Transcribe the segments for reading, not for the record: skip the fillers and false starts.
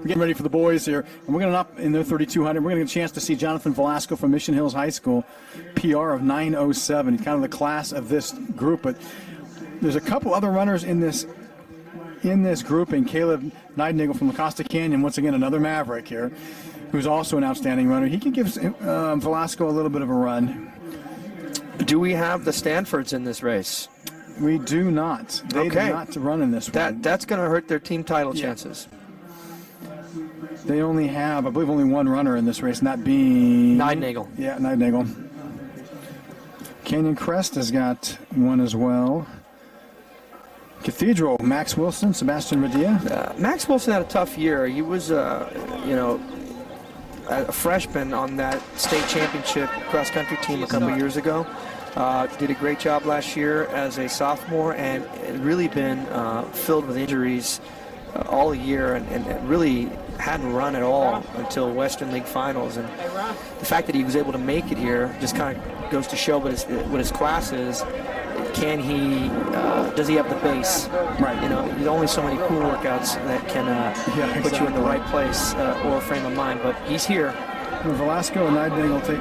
getting ready for the boys here, and we're going to up in their 3,200. We're going to get a chance to see Jonathan Velasco from Mission Hills High School, PR of 9:07. He's kind of the class of this group, but there's a couple other runners in this grouping. Caleb Niednagel from the Costa Canyon, once again another Maverick here, who's also an outstanding runner. He can give Velasco a little bit of a run. Do we have the Stanfords in this race? We do not. They do not run in this one. That's going to hurt their team title chances. They only have, I believe, only one runner in this race, and that being Niednagel. Yeah, Niednagel. Canyon Crest has got one as well. Cathedral, Max Wilson, Sebastian Radia. Max Wilson had a tough year. He was, a freshman on that state championship cross-country team a couple years ago. Did a great job last year as a sophomore, and really been filled with injuries all year, and really hadn't run at all until Western League Finals. And the fact that he was able to make it here just kind of goes to show what his class is. Can he? Does he have the base? Right. You know, there's only so many pool workouts that can put you in the right place or frame of mind. But he's here. And Velasco and Niednagel take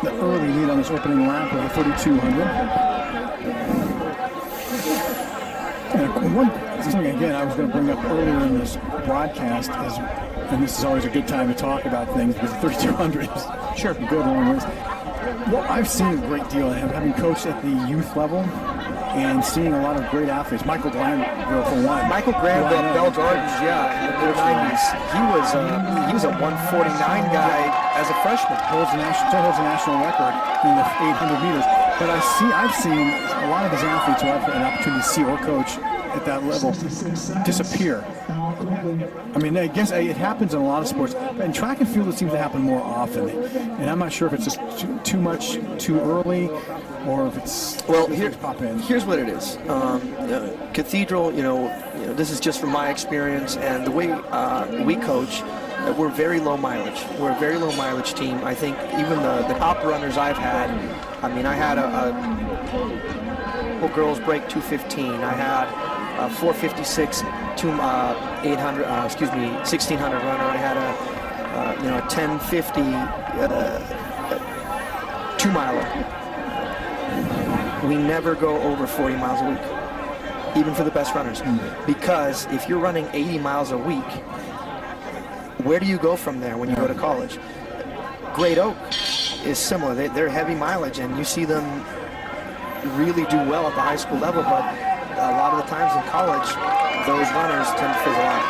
the early lead on this opening lap of the 3,200. And one thing again I was going to bring up earlier in this broadcast is, and this is always a good time to talk about things because the 3,200 is sure a good long race. Well, I've seen a great deal of him, having coached at the youth level and seeing a lot of great athletes. Michael Granville, for one. Michael Granville at Bell Gardens, in the 90s. He was a 149 guy as a freshman. Still holds a national record in the 800 meters. But I've seen a lot of his athletes who I've had an opportunity to see or coach at that level disappear. I mean, I guess it happens in a lot of sports. In track and field, it seems to happen more often. And I'm not sure if it's just too much too early, or if it's here's what it is. Cathedral, this is just from my experience and the way we coach. We're very low mileage. We're a very low mileage team. I think even the top runners I've had. I mean, I had a girls break 2:15. I had a 4:56 1600 runner. I had a 10:50 2-miler. We never go over 40 miles a week, even for the best runners. Because if you're running 80 miles a week, where do you go from there when you go to college? Great Oak is similar. They're heavy mileage, and you see them really do well at the high school level, but a lot of the times in college, those runners tend to fizzle out.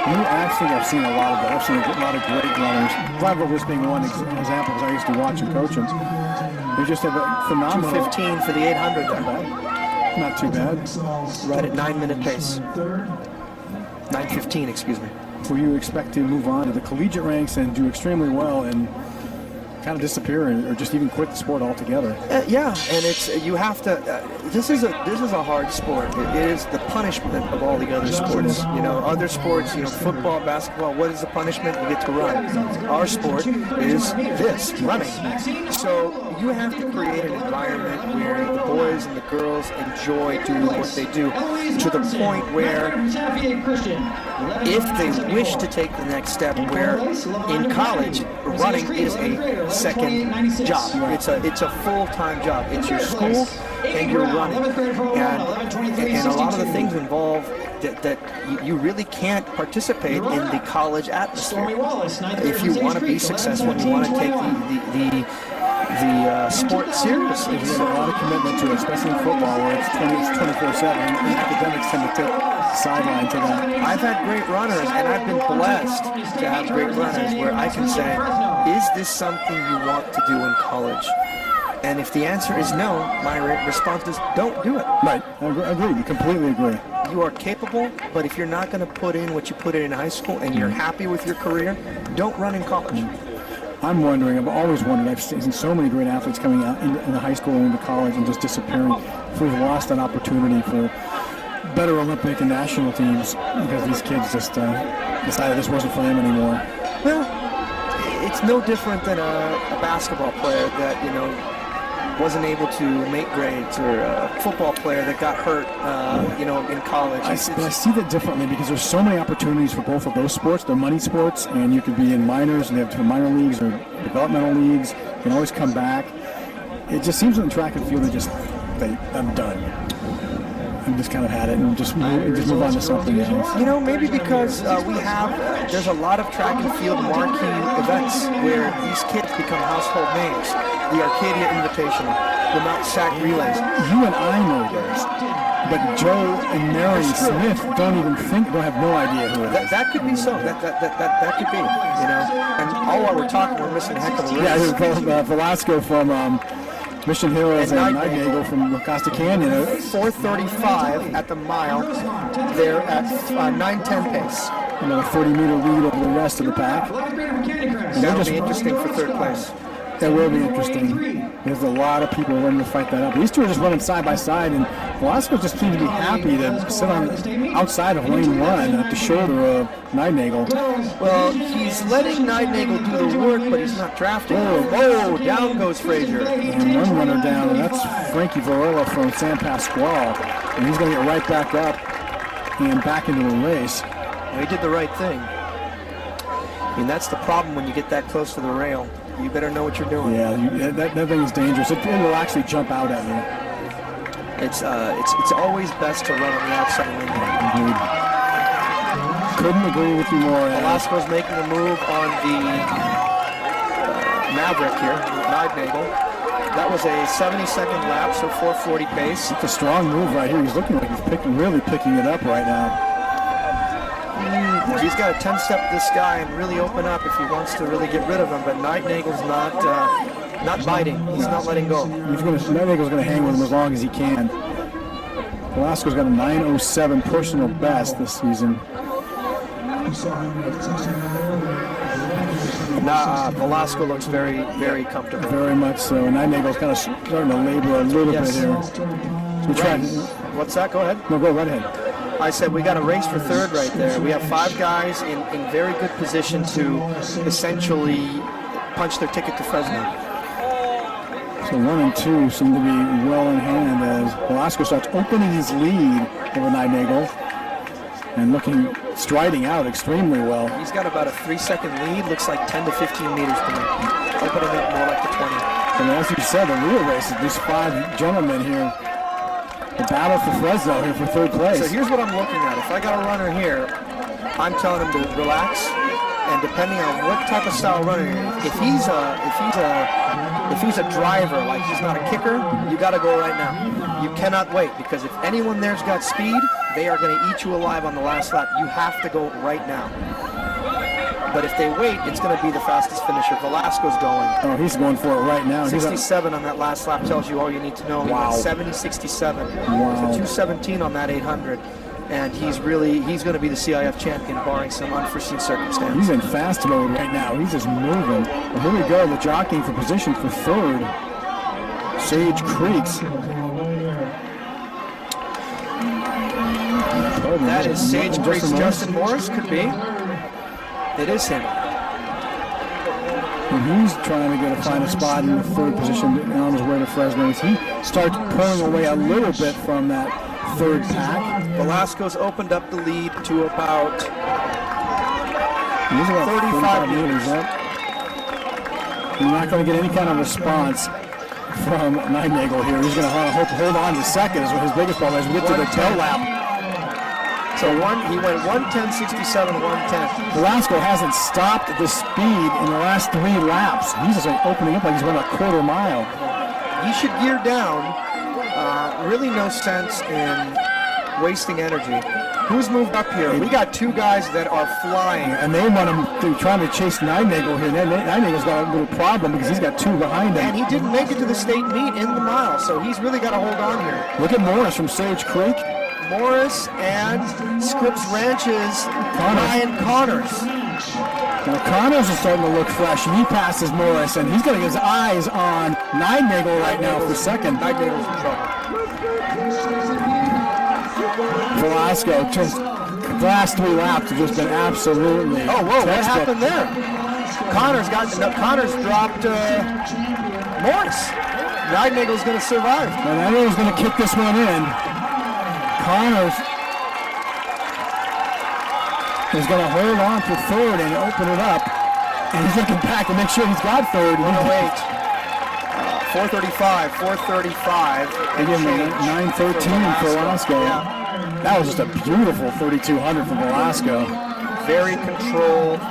I've seen a lot of that. I've seen a lot of great runners. Gladwell just being one example, because I used to watch and coach them. They just have a phenomenal. 2:15 for the 800 there. Not too bad. Right at 9-minute pace. 9:15, excuse me. Where you expect to move on to the collegiate ranks and do extremely well and kind of disappear or just even quit the sport altogether. Yeah, and you have to. This is a hard sport. It is the punishment of all the other sports. Other sports, football, basketball. What is the punishment? You get to run. Our sport is this, running. So you have to create an environment where the boys and the girls enjoy doing what they do, to the point where, if they wish to take the next step, where in college running is a second job. It's a full-time job. It's your school and your running, and a lot of the things involve that you really can't participate in the college atmosphere. If you want to be successful, you want to take the sport seriously. There's a lot of commitment to it, especially in football, where it's 24/7. And academics tend to take the sideline to that. I've had great runners, and I've been blessed to have great runners where I can say, is this something you want to do in college? And if the answer is no, my response is don't do it. Right, I agree, completely agree. You are capable, but if you're not going to put in what you put in high school and you're happy with your career, don't run in college. I'm wondering, I've always wondered, I've seen so many great athletes coming out in the high school and into college and just disappearing. If we've lost that opportunity for better Olympic and national teams because these kids just decided this wasn't for them anymore. Well, it's no different than a basketball player that, wasn't able to make grades, or a football player that got hurt, in college. I see that differently because there's so many opportunities for both of those sports. They're money sports, and you could be in minors, and they have different minor leagues or developmental leagues. You can always come back. It just seems in track and field, I'm done. I just kind of had it and just move on to something else. Maybe because there's a lot of track and field marquee events where these kids become household names. The Arcadia Invitational, the Mount Sac Relays. You and I know those, but Joe and Mary Smith don't have no idea who it is. That could be so. That could be, And all while we're talking, we're missing a heck of a race. Yeah, Velasco from Mission Hills and Niednagel from Costa Canyon. 4:35 at the mile. They're at 9:10 pace. Another 30-meter lead over the rest of the pack. That'll be interesting for third place. That will be interesting. There's a lot of people running to fight that up. These two are just running side by side, and Velasco just seems to be happy to sit on outside of lane 1 at the shoulder of Niednagel. Well, he's letting Niednagel do the work, but he's not drafting. Oh, down goes Frazier. And one runner down, and that's Frankie Varela from San Pasquale. And he's going to get right back up and back into the race. Well, he did the right thing. That's the problem when you get that close to the rail. You better know what you're doing. Yeah, that thing is dangerous. It will actually jump out at you. It's always best to run on the outside window. Indeed. Couldn't agree with you more. Velasco's making a move on the Maverick here, Niednagel. That was a 70-second lap, so 4:40 pace. It's a strong move right here. He's looking like he's really picking it up right now. He's got to 10-step this guy and really open up if he wants to really get rid of him. But Niednagel's not biting. He's not letting go. Niednagel's going to hang with him as long as he can. Velasco's got a 9:07 personal best this season. Velasco looks very, very comfortable. Very much so. And Niednagel's kind of starting to labor a little bit here. What's that? Go ahead. No, go right ahead. I said we got a race for third right there. We have 5 guys in very good position to essentially punch their ticket to Fresno. So 1 and 2 seem to be well in hand as Velasco starts opening his lead over Niednagel and striding out extremely well. He's got about a 3-second lead. Looks like 10 to 15 meters to me. Opening up more like the 20. And as you said, the real race is these 5 gentlemen here. The battle for Fresno here for third place. So here's what I'm looking at. If I got a runner here, I'm telling him to relax, and depending on what type of style runner, if he's a driver, like he's not a kicker, you got to go right now. You cannot wait, because if anyone there's got speed, they are going to eat you alive on the last lap. You have to go right now. But if they wait, it's going to be the fastest finisher. Velasco's going. Oh, he's going for it right now. 67 on that last lap tells you all you need to know. Wow. He went 70.67. Wow. So 217 on that 800. And he's going to be the CIF champion, barring some unforeseen circumstance. He's in fast mode right now. He's just moving. Well, here we go. The jockeying for position for third. Sage Creeks. That is Sage Creeks. Justin Morris could be. It is him. And he's trying to find a spot in the third position on his way to Fresno. He starts pulling away a little bit from that third pack. Velasco's opened up the lead to about 35 meters. You're not going to get any kind of response from Niednagel here. He's going to hold on to second is his biggest problem as we get to the tail lap. So he went 110.67, 110. Velasco hasn't stopped the speed in the last 3 laps. He's just opening up like he's running a quarter mile. He should gear down. Really no sense in wasting energy. Who's moved up here? We got 2 guys that are flying. And they want him to trying to chase Niednagel here. Niednagel's got a little problem because he's got 2 behind him. And he didn't make it to the state meet in the mile, so he's really got to hold on here. Look at Morris from Sage Creek. Morris and Scripps Ranch's Ryan Connors. Now Connors is starting to look fresh, and he passes Morris, and he's got his eyes on Niednagel right now for second. Niednagel's in trouble. Velasco, just the last 3 laps have just been absolutely. Oh, whoa! What happened there? Connors dropped Morris. Niednagel's going to survive. And Niednagel's going to kick this one in. Connors is going to hold on to third and open it up. And he's looking back to make sure he's got third. 435. Again, 9:13 for Velasco. Yeah. That was just a beautiful 3,200 from Velasco. Very controlled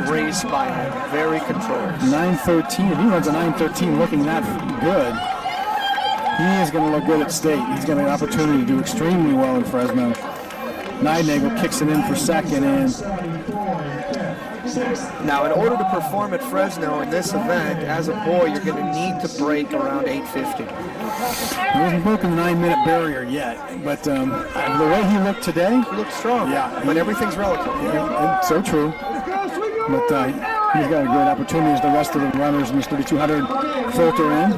race by him. Very controlled. 9:13. If he runs a 9:13 looking that good, he is going to look good at state. He's going to have an opportunity to do extremely well in Fresno. Niednagel kicks it in for second. And now, in order to perform at Fresno in this event, as a boy, you're going to need to break around 8:50. He hasn't broken the 9-minute barrier yet, but the way he looked today, He looks strong. Yeah, but everything's relative. it's so true. But he's got a great opportunity as the rest of the runners in this 3,200 filter in.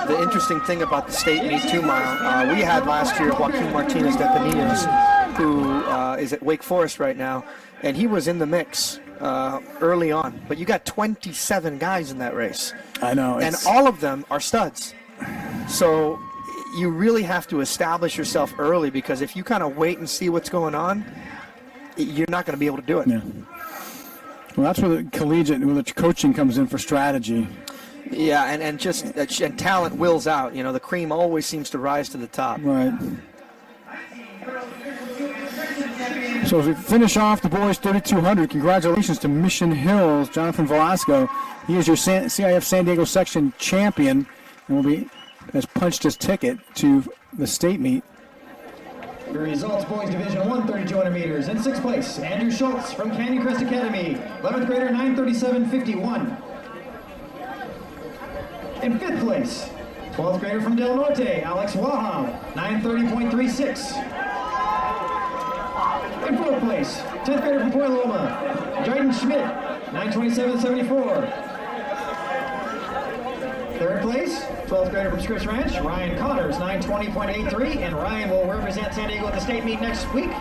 The interesting thing about the state meet 2-mile, we had last year Joaquin Martinez de Dinis, who is at Wake Forest right now, and he was in the mix early on. But you got 27 guys in that race. I know. And all of them are studs. So you really have to establish yourself early, because if you kind of wait and see what's going on, you're not going to be able to do it. Yeah. Well, that's where the collegiate, where the coaching comes in for strategy. Yeah, and talent wills out. You know, the cream always seems to rise to the top. Right. So as we finish off the boys 3,200, congratulations to Mission Hills, Jonathan Velasco. He is your CIF San Diego section champion, and has punched his ticket to the state meet. The results, boys division 1, 3,200 meters. In 6th place, Andrew Schulz from Canyon Crest Academy, 11th grader, 9:37.51. In 5th place, 12th grader from Del Norte, Alex Wahab, 9:30.36. In 4th place, 10th grader from Loma, Jyden Schmid, 9:27.74. 3rd place, 12th grader from Scripps Ranch, Ryan Connors, 9:20.83, and Ryan will represent San Diego at the state meet next week.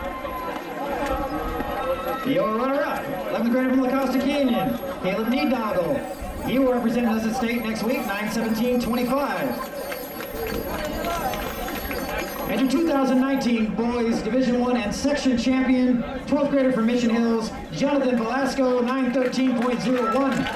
Your runner-up, 11th grader from La Costa Canyon, Caleb Niednagel. He will represent us at state next week, 9:17.25. And your 2019 boys Division 1 and section champion, 12th grader from Mission Hills, Jonathan Velasco, 9:13.01.